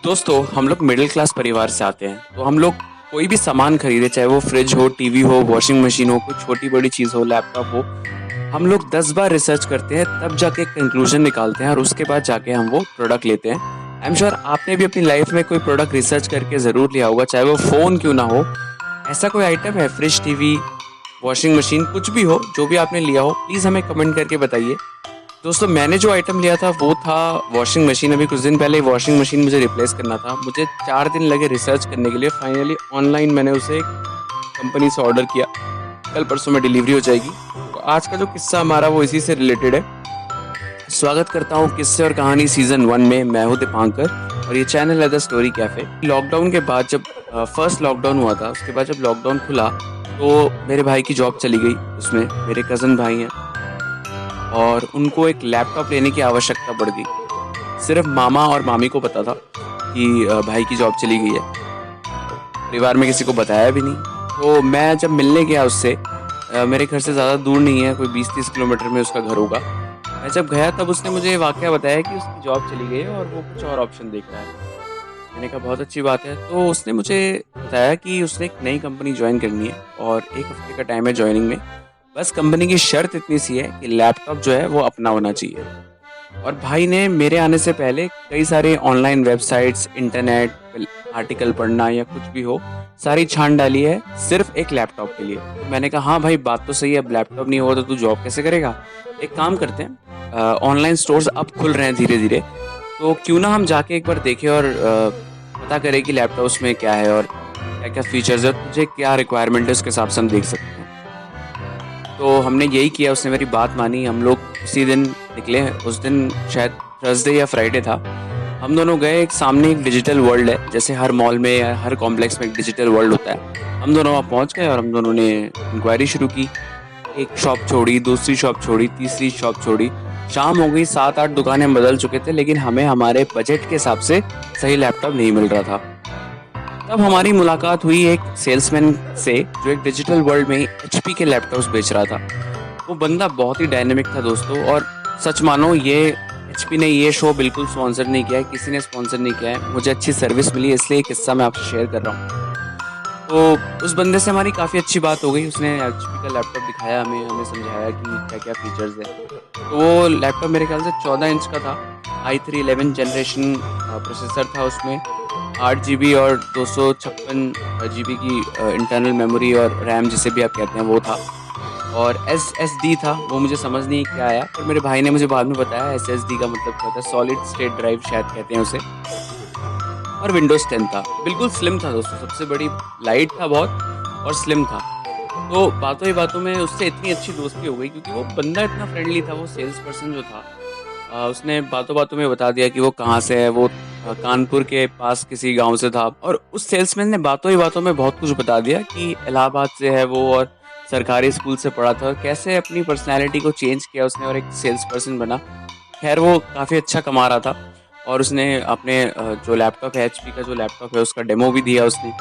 दोस्तों हम लोग मिडिल क्लास परिवार से आते हैं तो हम लोग कोई भी सामान खरीदे चाहे वो फ्रिज हो, टीवी हो, वॉशिंग मशीन हो, कोई छोटी बड़ी चीज़ हो, लैपटॉप हो, हम लोग 10 बार रिसर्च करते हैं तब जाके एक कंक्लूजन निकालते हैं और उसके बाद जाके हम वो प्रोडक्ट लेते हैं। आई एम श्योर आपने भी अपनी लाइफ में कोई प्रोडक्ट रिसर्च करके ज़रूर लिया होगा, चाहे वो फ़ोन क्यों ना हो। ऐसा कोई आइटम है, फ्रिज, टीवी, वॉशिंग मशीन, कुछ भी हो, जो भी आपने लिया हो प्लीज़ हमें कमेंट करके बताइए। दोस्तों मैंने जो आइटम लिया था वो था वॉशिंग मशीन। अभी कुछ दिन पहले वॉशिंग मशीन मुझे रिप्लेस करना था। मुझे 4 दिन लगे रिसर्च करने के लिए। फाइनली ऑनलाइन मैंने उसे कंपनी से ऑर्डर किया। कल परसों में डिलीवरी हो जाएगी। तो आज का जो किस्सा हमारा वो इसी से रिलेटेड है। स्वागत करता हूँ किस्से और कहानी सीजन 1 में। मैं हूँ दीपांकर और ये चैनल है द स्टोरी कैफे। लॉकडाउन के बाद जब फर्स्ट लॉकडाउन हुआ था, उसके बाद जब लॉकडाउन खुला तो मेरे भाई की जॉब चली गई। उसमें मेरे कज़न भाई हैं और उनको एक लैपटॉप लेने की आवश्यकता पड़ गई। सिर्फ मामा और मामी को पता था कि भाई की जॉब चली गई है। परिवार में किसी को बताया भी नहीं। तो मैं जब मिलने गया उससे, मेरे घर से ज़्यादा दूर नहीं है, कोई 20-30 किलोमीटर में उसका घर होगा। मैं जब गया तब उसने मुझे वाकया बताया कि उसकी जॉब चली गई है और वो कुछ और ऑप्शन देख रहा है। मैंने कहा बहुत अच्छी बात है। तो उसने मुझे बताया कि उसने एक नई कंपनी ज्वाइन करनी है और 1 हफ्ते का टाइम है ज्वाइनिंग में। बस कंपनी की शर्त इतनी सी है कि लैपटॉप जो है वो अपना होना चाहिए। और भाई ने मेरे आने से पहले कई सारे ऑनलाइन वेबसाइट्स, इंटरनेट आर्टिकल पढ़ना या कुछ भी हो, सारी छान डाली है सिर्फ एक लैपटॉप के लिए। तो मैंने कहा हाँ भाई बात तो सही है, अब लैपटॉप नहीं होगा तो तू जॉब कैसे करेगा। एक काम करते हैं, ऑनलाइन स्टोर्स अब खुल रहे हैं धीरे धीरे, तो क्यों ना हम जाके एक बार देखें और पता करें कि लैपटॉप में क्या है और क्या क्या फीचर्स है, तुझे क्या रिक्वायरमेंट है, उसके हिसाब से हम देख सकते हैं। तो हमने यही किया। उसने मेरी बात मानी। हम लोग उसी दिन निकले। उस दिन शायद थर्सडे या फ्राइडे था। हम दोनों गए। एक सामने एक डिजिटल वर्ल्ड है, जैसे हर मॉल में या हर कॉम्प्लेक्स में एक डिजिटल वर्ल्ड होता है। हम दोनों वहाँ पहुँच गए और हम दोनों ने इंक्वायरी शुरू की। एक शॉप छोड़ी, दूसरी शॉप छोड़ी, तीसरी शॉप छोड़ी। शाम हो गई, 7-8 दुकानें बदल चुके थे, लेकिन हमें हमारे बजट के हिसाब से सही लैपटॉप नहीं मिल रहा था। तब हमारी मुलाकात हुई एक सेल्समैन से जो एक डिजिटल वर्ल्ड में एचपी के लैपटॉप्स बेच रहा था। वो बंदा बहुत ही डायनेमिक था दोस्तों। और सच मानो ये एचपी ने ये शो बिल्कुल स्पॉन्सर नहीं किया है, किसी ने स्पॉन्सर नहीं किया है। मुझे अच्छी सर्विस मिली, इसलिए ये किस्सा मैं आपसे शेयर कर रहा हूँ। तो उस बंदे से हमारी काफ़ी अच्छी बात हो गई। उसने एचपी का लैपटॉप दिखाया हमें, हमें समझाया कि क्या क्या फीचर्स है। तो वो लैपटॉप मेरे ख्याल से 14 इंच का था। i3 11 जनरेशन प्रोसेसर था उसमें। 8 GB और 256 GB की इंटरनल मेमोरी और रैम जिसे भी आप कहते हैं वो था। और SSD था, वो मुझे समझ नहीं क्या आया, पर मेरे भाई ने मुझे बाद में बताया SSD का मतलब क्या होता है, सॉलिड स्टेट ड्राइव शायद कहते हैं उसे। और विंडोज़ 10 था। बिल्कुल स्लिम था दोस्तों, सबसे बड़ी, लाइट था बहुत और स्लिम था। तो बातों ही बातों में उससे इतनी अच्छी दोस्ती हो गई क्योंकि वो बंदा इतना फ्रेंडली था। वो सेल्स पर्सन जो था, उसने बातों बातों में बता दिया कि वो कहाँ से है। वो कानपुर के पास किसी गांव से था। और उस सेल्समैन ने बातों ही बातों में बहुत कुछ बता दिया कि इलाहाबाद से है वो और सरकारी स्कूल से पढ़ा था और कैसे अपनी पर्सनैलिटी को चेंज किया उसने और एक सेल्स पर्सन बना। खैर वो काफ़ी अच्छा कमा रहा था। और उसने अपने जो लैपटॉप है, एचपी का जो लैपटॉप है, उसका डेमो भी दिया उसने।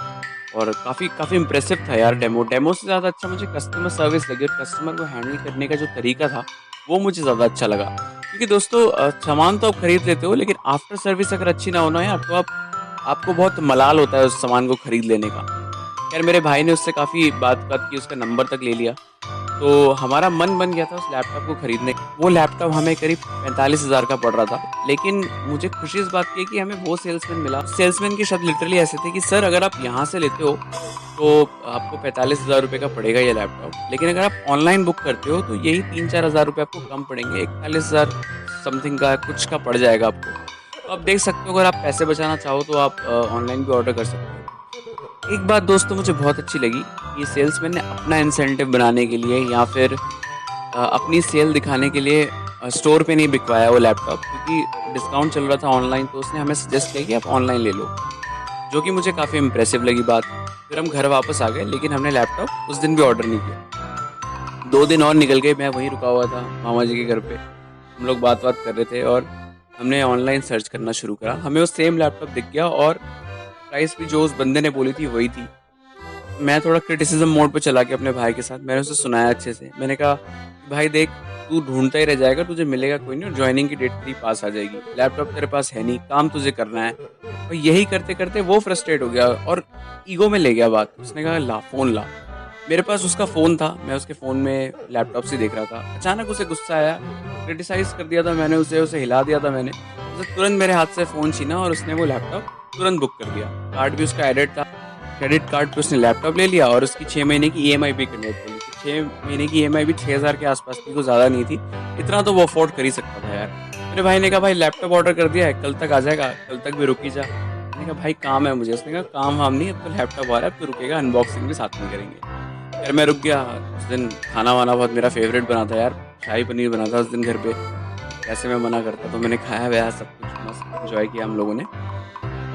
और काफ़ी काफ़ी इम्प्रेसिव था यार डेमो से ज़्यादा अच्छा मुझे कस्टमर सर्विस लगी और कस्टमर को हैंडल करने का जो तरीका था वो मुझे ज़्यादा अच्छा लगा। क्योंकि दोस्तों सामान तो आप खरीद लेते हो, लेकिन आफ्टर सर्विस अगर अच्छी ना हो ना यार, तो आपको बहुत मलाल होता है उस सामान को खरीद लेने का। खैर मेरे भाई ने उससे काफ़ी बात की, उसका नंबर तक ले लिया। तो हमारा मन बन गया था उस लैपटॉप को खरीदने का। वो लैपटॉप हमें करीब 45,000 का पड़ रहा था। लेकिन मुझे खुशी इस बात की है कि हमें वो सेल्समैन मिला। सेल्समैन के शब्द लिटरली ऐसे थे कि सर अगर आप यहाँ से लेते हो तो आपको 45,000 रुपये का पड़ेगा ये लैपटॉप, लेकिन अगर आप ऑनलाइन बुक करते हो तो यही 3-4 हज़ार रुपये आपको कम पड़ेंगे, 41,000 समथिंग का कुछ का पड़ जाएगा आपको। तो आप देख सकते हो, अगर आप पैसे बचाना चाहो तो आप ऑनलाइन भी ऑर्डर कर सकते हो। एक बात दोस्तों मुझे बहुत अच्छी लगी, ये सेल्समैन ने अपना इंसेंटिव बनाने के लिए या फिर अपनी सेल दिखाने के लिए स्टोर पे नहीं बिकवाया वो लैपटॉप, क्योंकि डिस्काउंट चल रहा था ऑनलाइन। तो उसने हमें सजेस्ट किया कि आप ऑनलाइन ले लो, जो कि मुझे काफ़ी इम्प्रेसिव लगी बात। फिर हम घर वापस आ गए, लेकिन हमने लैपटॉप उस दिन भी ऑर्डर नहीं किया। 2 दिन और निकल गए, मैं वहीं रुका हुआ था मामा जी के घर पे। हम लोग बात कर रहे थे और हमने ऑनलाइन सर्च करना शुरू करा। हमें वो सेम लैपटॉप दिख गया और प्राइस भी जो उस बंदे ने बोली थी वही थी। मैं थोड़ा क्रिटिसिज्म मोड पे चला गया अपने भाई के साथ। मैंने उसे सुनाया अच्छे से। मैंने कहा भाई देख, तू ढूंढता ही रह जाएगा, तुझे मिलेगा कोई नहीं और ज्वाइनिंग की डेट तेरी पास आ जाएगी। लैपटॉप तेरे पास है नहीं, काम तुझे करना है। और यही करते करते वो फ्रस्ट्रेट हो गया और ईगो में ले गया बात। उसने कहा ला फ़ोन ला। मेरे पास उसका फ़ोन था, मैं उसके फ़ोन में लैपटॉप से देख रहा था। अचानक उसे गुस्सा आया, क्रिटिसाइज़ कर दिया था मैंने उसे हिला दिया था मैंने। उसे तुरंत मेरे हाथ से फ़ोन छीना और उसने वो लैपटॉप तुरंत बुक कर दिया। कार्ड भी उसका एडिट था, क्रेडिट कार्ड पे उसने लैपटॉप ले लिया और उसकी 6 महीने की ईएमआई भी क्लियर कर ली। 6 महीने की ईएमआई भी 6000 के आसपास थी, कुछ ज़्यादा नहीं थी। इतना तो वो अफ़ोर्ड कर ही सकता था यार। मेरे भाई ने कहा भाई लैपटॉप ऑर्डर कर दिया है, कल तक आ जाएगा, कल तक भी रुक ही जा। मैंने कहा भाई काम है मुझे। उसने कहा काम वाम नहीं, अब तो लैपटॉप आ रहा है, अब तो रुकेगा, अनबॉक्सिंग भी साथ में करेंगे। यार मैं रुक गया। उस दिन खाना वाना बहुत मेरा फेवरेट बना था यार, शाही पनीर बना था उस दिन घर पे। कैसे मैं मना करता, तो मैंने खाया वया सब कुछ मस्त एंजॉय किया हम लोगों ने।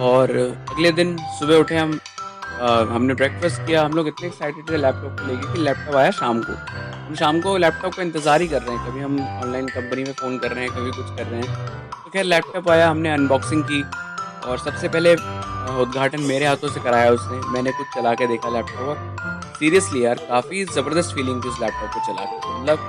और अगले दिन सुबह उठे हमने ब्रेकफास्ट किया। हम लोग इतने एक्साइटेड थे लैपटॉप को लेके कि लैपटॉप आया शाम को। हम शाम को लैपटॉप का इंतज़ार ही कर रहे हैं, कभी हम ऑनलाइन कंपनी में फ़ोन कर रहे हैं, कभी कुछ कर रहे हैं। तो खैर लैपटॉप आया, हमने अनबॉक्सिंग की और सबसे पहले उद्घाटन मेरे हाथों से कराया उसने। मैंने कुछ चला के देखा लैपटॉप और सीरियसली यार काफ़ी ज़बरदस्त फीलिंग थी उस लैपटॉप को चला के। मतलब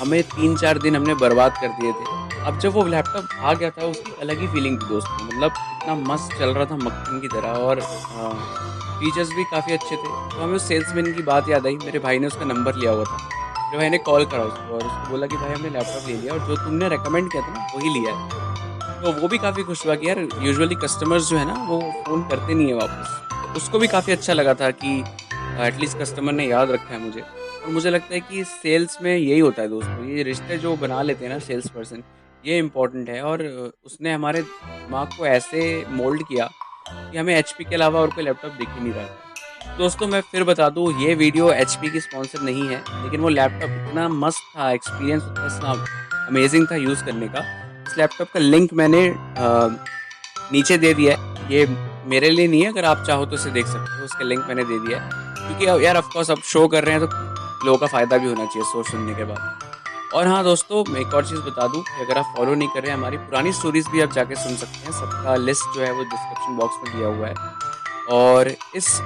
हमें 3-4 दिन हमने बर्बाद कर दिए थे। अब जब वो लैपटॉप आ गया था उसकी अलग ही फीलिंग थी दोस्तों। मतलब इतना मस्त चल रहा था मक्खन की तरह और फीचर्स भी काफ़ी अच्छे थे। तो हमें उस सेल्समैन की बात याद आई, मेरे भाई ने उसका नंबर लिया हुआ था। मेरे भाई ने कॉल करा उसको और उसको बोला कि भाई हमने लैपटॉप ले लिया और जो तुमने रिकमेंड किया था ना वही लिया है। तो वो भी काफ़ी खुश हुआ कि यार यूजुअली कस्टमर्स जो है ना वो फ़ोन करते नहीं है वापस। तो उसको भी काफ़ी अच्छा लगा था कि एटलीस्ट कस्टमर ने याद रखा है मुझे। और मुझे लगता है कि सेल्स में यही होता है दोस्तों, ये रिश्ते जो बना लेते हैं ना सेल्स पर्सन, ये इम्पोर्टेंट है। और उसने हमारे दिमाग को ऐसे मोल्ड किया कि हमें एचपी के अलावा और कोई लैपटॉप दिख ही नहीं रहा था। दोस्तों मैं फिर बता दूँ, ये वीडियो एचपी की स्पॉन्सर नहीं है, लेकिन वो लैपटॉप इतना मस्त था, एक्सपीरियंस इतना अमेजिंग था यूज़ करने का। इस लैपटॉप का लिंक मैंने नीचे दे दिया है। ये मेरे लिए नहीं है, अगर आप चाहो तो इसे देख सकते हो, उसका लिंक मैंने दे दिया है। क्योंकि यार ऑफ कोर्स अब शो कर रहे हैं तो लोगों का फ़ायदा भी होना चाहिए सोच सुनने के बाद। और हाँ दोस्तों, मैं एक और चीज़ बता दूँ कि अगर आप फॉलो नहीं कर रहे हैं हमारी पुरानी स्टोरीज़ भी आप जाके सुन सकते हैं। सबका लिस्ट जो है वो डिस्क्रिप्शन बॉक्स में दिया हुआ है। और इस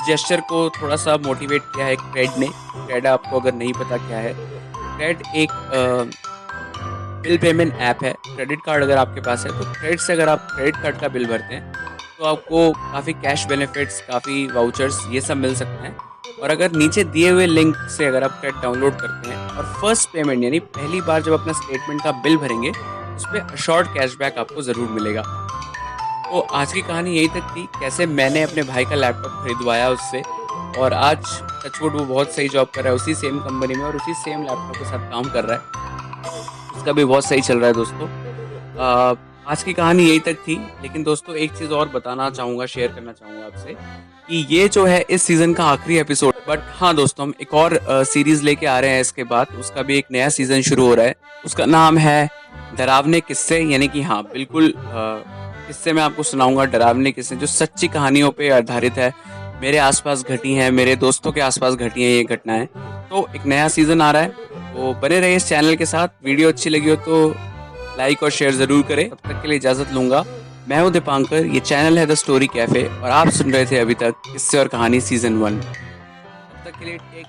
जेस्चर को थोड़ा-सा मोटिवेट किया है क्रेड ने। क्रेड आपको अगर नहीं पता क्या है, क्रेड एक बिल पेमेंट ऐप है। क्रेडिट कार्ड अगर आपके पास है तो क्रेड से अगर आप क्रेडिट कार्ड का बिल भरते हैं तो आपको काफ़ी कैश बेनिफिट्स, काफ़ी वाउचर्स ये सब मिल सकते हैं। और अगर नीचे दिए हुए लिंक से अगर आप क्रेड डाउनलोड करते हैं और फर्स्ट पेमेंट यानी पहली बार जब अपना स्टेटमेंट का बिल भरेंगे उस पर अशोर्ड कैशबैक आपको ज़रूर मिलेगा। तो आज की कहानी यही तक थी, कैसे मैंने अपने भाई का लैपटॉप खरीदवाया उससे और आज टचवुड वो बहुत सही जॉब कर रहा है उसी सेम कंपनी में और उसी सेम लैपटॉप के साथ काम कर रहा है। उसका भी बहुत सही चल रहा है दोस्तों। आज की कहानी यही तक थी, लेकिन दोस्तों एक चीज़ और बताना चाहूँगा, शेयर करना चाहूँगा आपसे कि ये जो है इस सीज़न का आखिरी एपिसोड। बट हाँ दोस्तों, हम एक और सीरीज़ लेके आ रहे हैं इसके बाद। उसका भी एक नया सीज़न शुरू हो रहा है। उसका नाम है डरावने किस्से, यानी कि हाँ बिल्कुल किस्से मैं आपको सुनाऊंगा, डरावने किस्से जो सच्ची कहानियों पे आधारित है, मेरे आसपास घटी हैं, मेरे दोस्तों के आसपास घटी हैं ये घटनाएं। तो एक नया सीज़न आ रहा है, तो बने रहिए इस चैनल के साथ। वीडियो अच्छी लगी हो तो लाइक और शेयर ज़रूर करें। तब तक के लिए इजाज़त लूँगा। मैं हूँ दीपांकर, ये चैनल है द स्टोरी कैफ़े और आप सुन रहे थे अभी तक किस्से और कहानी सीज़न 1। तब तक के लिए टेक